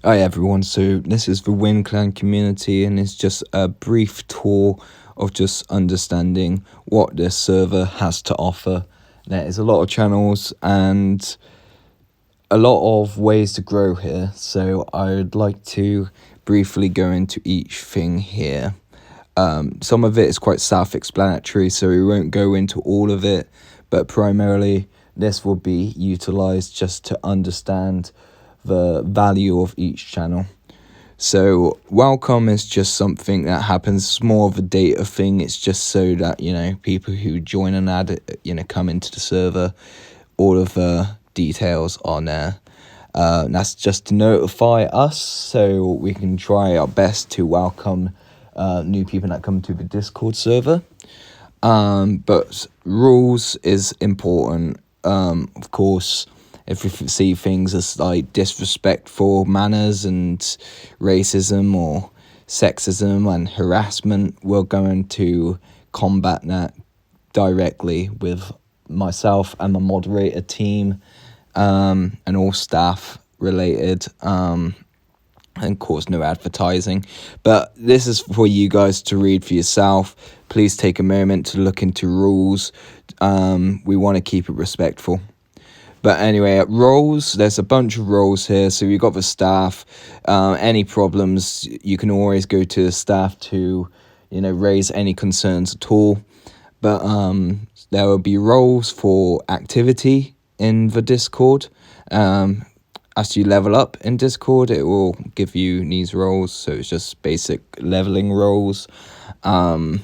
Hi everyone, so this is the Winclan Community and it's just a brief tour of just understanding what this server has to offer. There is a lot of channels and a lot of ways to grow here, so I'd like to briefly go into each thing here. Some of it is quite self-explanatory, so we won't go into all of it, but primarily this will be utilized just to understand the value of each channel. So welcome is just something that happens. It's more of a data thing. It's just so that, people who join and add, come into the server, all of the details are there. That's just to notify us so we can try our best to welcome new people that come to the Discord server. But rules is important. Of course, if we see things as like disrespectful manners and racism or sexism and harassment, we're going to combat that directly with myself and my moderator team, and all staff related, and of course no advertising. But this is for you guys to read for yourself. Please take a moment to look into rules. We want to keep it respectful. But anyway, roles, there's a bunch of roles here. So you've got the staff. Any problems, you can always go to the staff to, raise any concerns at all. But there will be roles for activity in the Discord. As you level up in Discord, it will give you these roles. So it's just basic leveling roles. And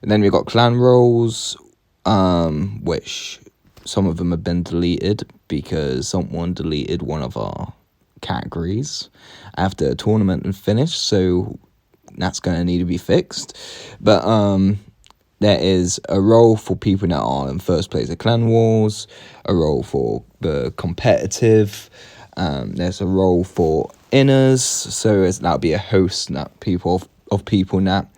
then we've got clan roles, which some of them have been deleted because someone deleted one of our categories after a tournament and finished, so that's going to need to be fixed. But there is a role for people that are in first place at clan wars, a role for the competitive, there's a role for inners, so that'll be a host that people of people that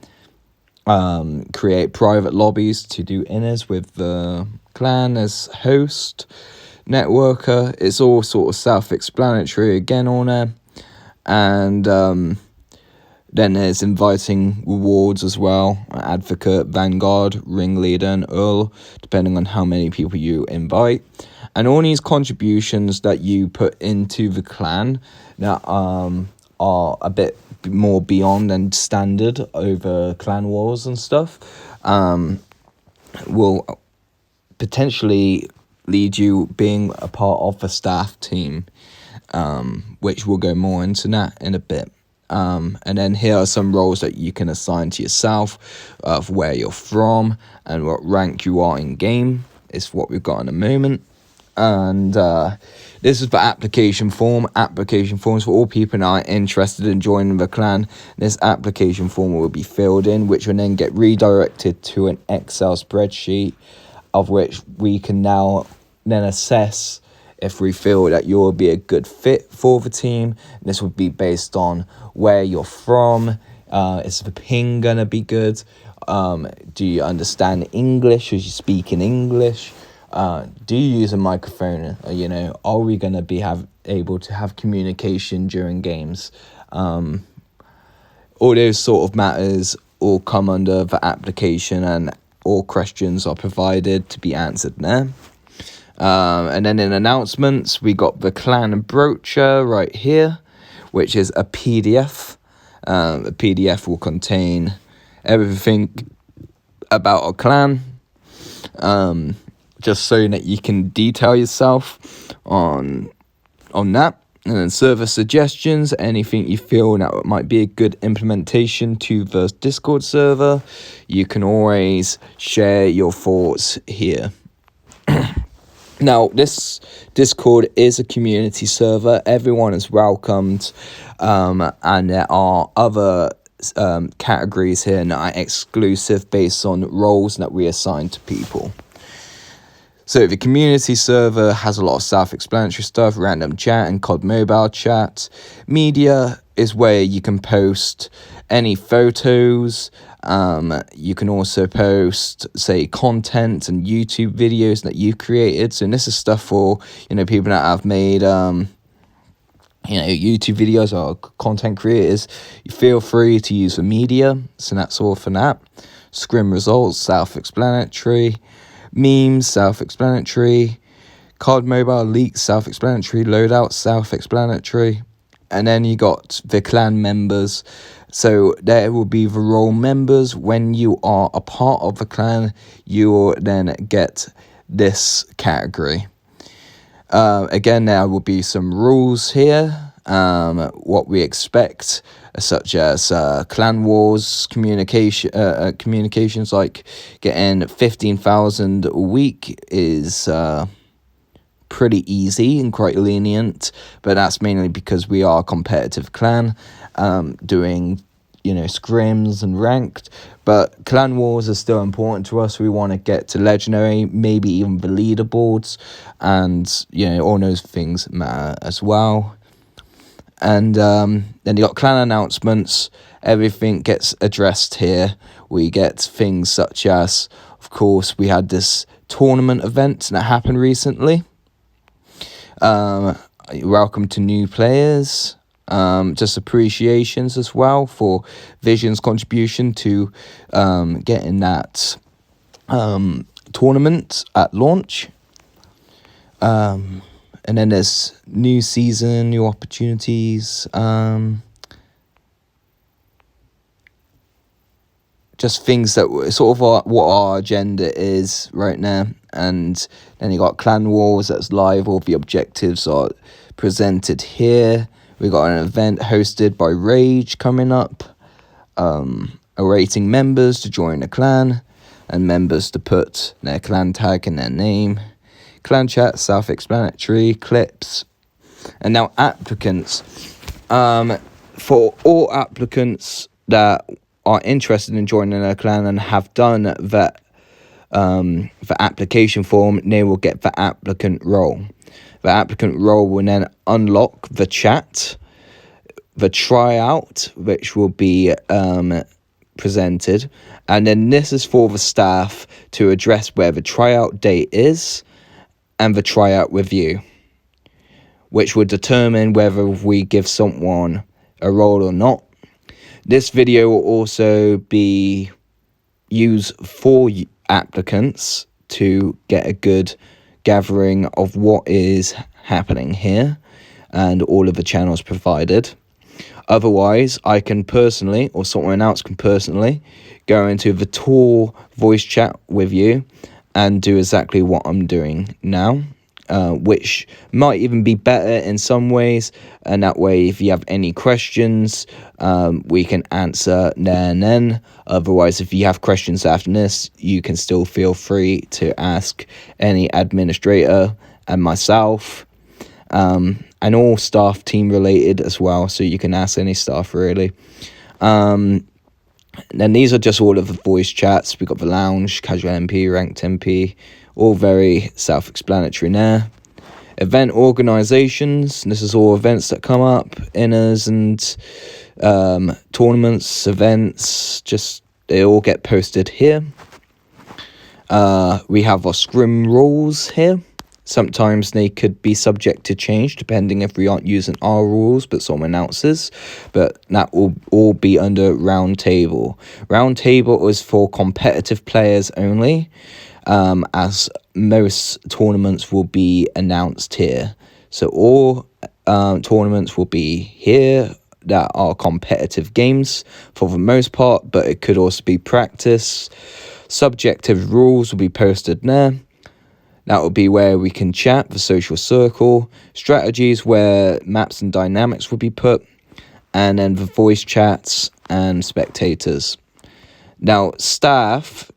create private lobbies to do inners with the clan as host. Networker, it's all sort of self-explanatory again on there. And then there's inviting rewards as well: advocate, vanguard, ringleader, and earl, depending on how many people you invite. And all these contributions that you put into the clan that are a bit more beyond and standard over clan wars and stuff, will potentially lead you being a part of the staff team, which we'll go more into that in a bit. And then here are some roles that you can assign to yourself, of where you're from and what rank you are in game is what we've got in a moment. And this is the application form. Application forms for all people that are interested in joining the clan. This application form will be filled in, which will then get redirected to an Excel spreadsheet, of which we can now then assess if we feel that you'll be a good fit for the team. This would be based on where you're from. Is the ping gonna be good? Do you understand English? Are you speaking English? Do you use a microphone? Are we gonna be able to have communication during games? All those sort of matters all come under the application, and all questions are provided to be answered there. And then in announcements, we got the clan brochure right here, which is a PDF. The PDF will contain everything about our clan, just so that you can detail yourself on that. And then server suggestions, anything you feel that might be a good implementation to the Discord server, you can always share your thoughts here. Now, this Discord is a community server. Everyone is welcomed, and there are other categories here that are exclusive based on roles that we assign to people. So the community server has a lot of self-explanatory stuff: random chat and COD mobile chat. Media is where you can post any photos. You can also post, say, content and YouTube videos that you created. So this is stuff for, people that have made YouTube videos or content creators, you feel free to use the media. So that's all for that. Scrim results, self-explanatory. Memes, self-explanatory. Card mobile leaks, self-explanatory. Loadout, self-explanatory. And then you got the clan members. So there will be the role members. When you are a part of the clan, you will then get this category. Again, there will be some rules here, what we expect, such as clan wars, communications, like getting 15,000 a week is pretty easy and quite lenient, but that's mainly because we are a competitive clan, doing scrims and ranked. But clan wars are still important to us. We want to get to legendary, maybe even the leaderboards, and all those things matter as well. And then you got clan announcements. Everything gets addressed here. We get things such as, of course, we had this tournament event that happened recently. Welcome to new players. Just appreciations as well for Vision's contribution to getting that tournament at launch. And then there's new season, new opportunities. Just things that sort of what our agenda is right now. And then you got Clan Wars that's live. All the objectives are presented here. We got an event hosted by Rage coming up, awaiting members to join the clan and members to put their clan tag in their name. Clan chat, self-explanatory, clips. And now applicants. For all applicants that are interested in joining a clan and have done that, the application form, they will get the applicant role. The applicant role will then unlock the chat, the tryout, which will be presented. And then this is for the staff to address where the tryout date is and the tryout review, which will determine whether we give someone a role or not. This video will also be used for applicants to get a good gathering of what is happening here and all of the channels provided. Otherwise, I can personally, or someone else can personally, go into the tour voice chat with you and do exactly what I'm doing now, which might even be better in some ways. And that way, if you have any questions, we can answer there and then. Otherwise, if you have questions after this, you can still feel free to ask any administrator and myself, and all staff team related as well. So you can ask any staff really. Then these are just all of the voice chats. We've got the lounge, casual MP, ranked MP, all very self-explanatory there. Event organizations. This is all events that come up, inners and tournaments, events. Just they all get posted here. We have our scrim rules here. Sometimes they could be subject to change depending if we aren't using our rules but someone else's. But that will all be under round table. Round table is for competitive players only, as most tournaments will be announced here. So all tournaments will be here that are competitive games for the most part, but it could also be practice. Subjective rules will be posted there. That will be where we can chat, the social circle, strategies where maps and dynamics will be put, and then the voice chats and spectators. Now, staff,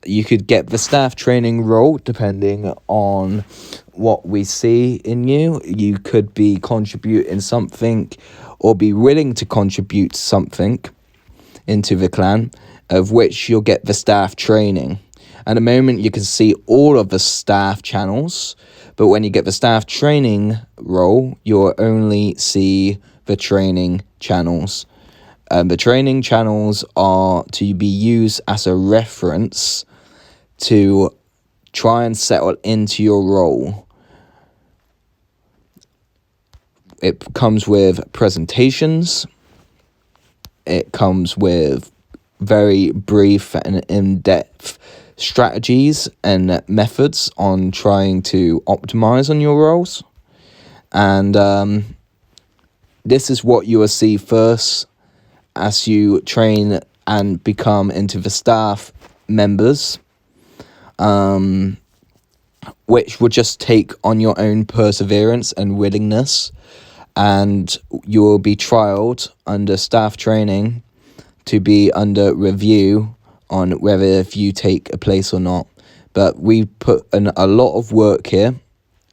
you could get the staff training role depending on what we see in you. You could be contributing something or be willing to contribute something into the clan, of which you'll get the staff training. At the moment, you can see all of the staff channels, but when you get the staff training role, you'll only see the training channels. The training channels are to be used as a reference to try and settle into your role. It comes with presentations. It comes with very brief and in-depth strategies and methods on trying to optimize on your roles. And this is what you will see first as you train and become into the staff members, which will just take on your own perseverance and willingness, and you will be trialed under staff training to be under review on whether if you take a place or not. But we put in a lot of work here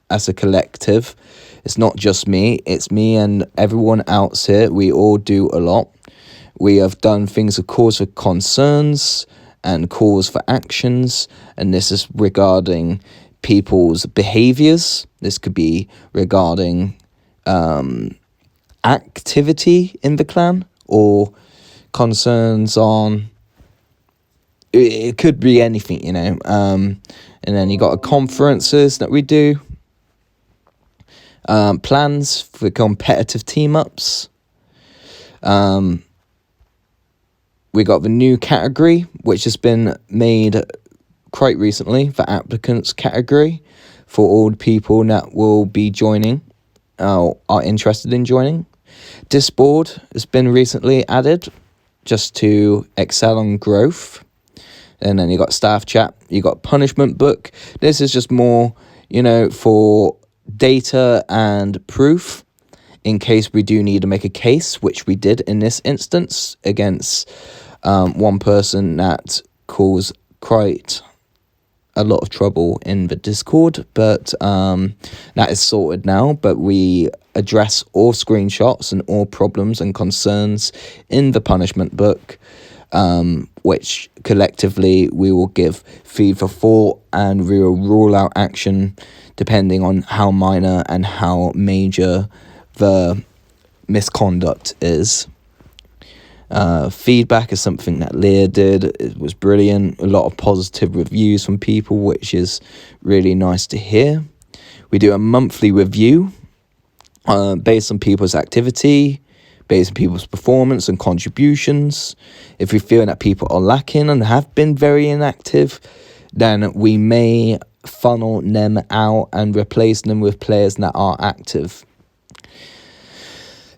as a collective. It's not just me, it's me and everyone else here. We all do a lot. We have done things of cause for concerns and calls for actions, and this is regarding people's behaviors. This could be regarding activity in the clan, or concerns on, it could be anything, you know. And then you got conferences that we do, plans for competitive team ups. We got the new category, which has been made quite recently, the applicants category, for all people that will be joining, are interested in joining. Discord has been recently added just to excel on growth. And then you got staff chat, you got punishment book. This is just more, you know, for data and proof in case we do need to make a case, which we did in this instance against one person that caused quite a lot of trouble in the Discord, but that is sorted now. But we address all screenshots and all problems and concerns in the punishment book, which collectively we will give feed for thought, and we will rule out action depending on how minor and how major the misconduct is. Feedback is something that Leah did. It was brilliant. A lot of positive reviews from people, which is really nice to hear. We do a monthly review based on people's activity, based on people's performance and contributions. If we feel that people are lacking and have been very inactive, then we may funnel them out and replace them with players that are active.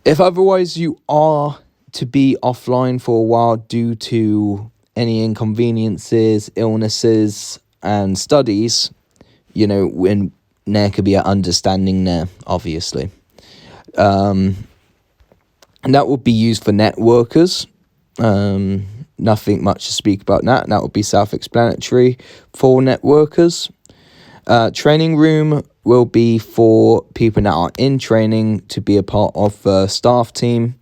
If otherwise you are to be offline for a while due to any inconveniences, illnesses, and studies, you know, when there could be an understanding there, obviously. And that would be used for networkers. Nothing much to speak about that. That would be self-explanatory for networkers. Training room will be for people that are in training to be a part of the staff team.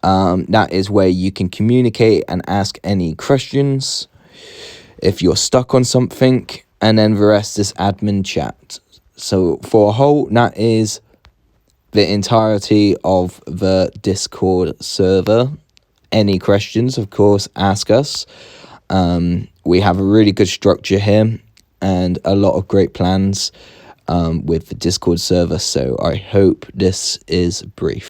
That is where you can communicate and ask any questions if you're stuck on something, and then the rest is admin chat. So for a whole, that is the entirety of the Discord server. Any questions, of course, ask us. We have a really good structure here and a lot of great plans with the Discord server, so I hope this is brief.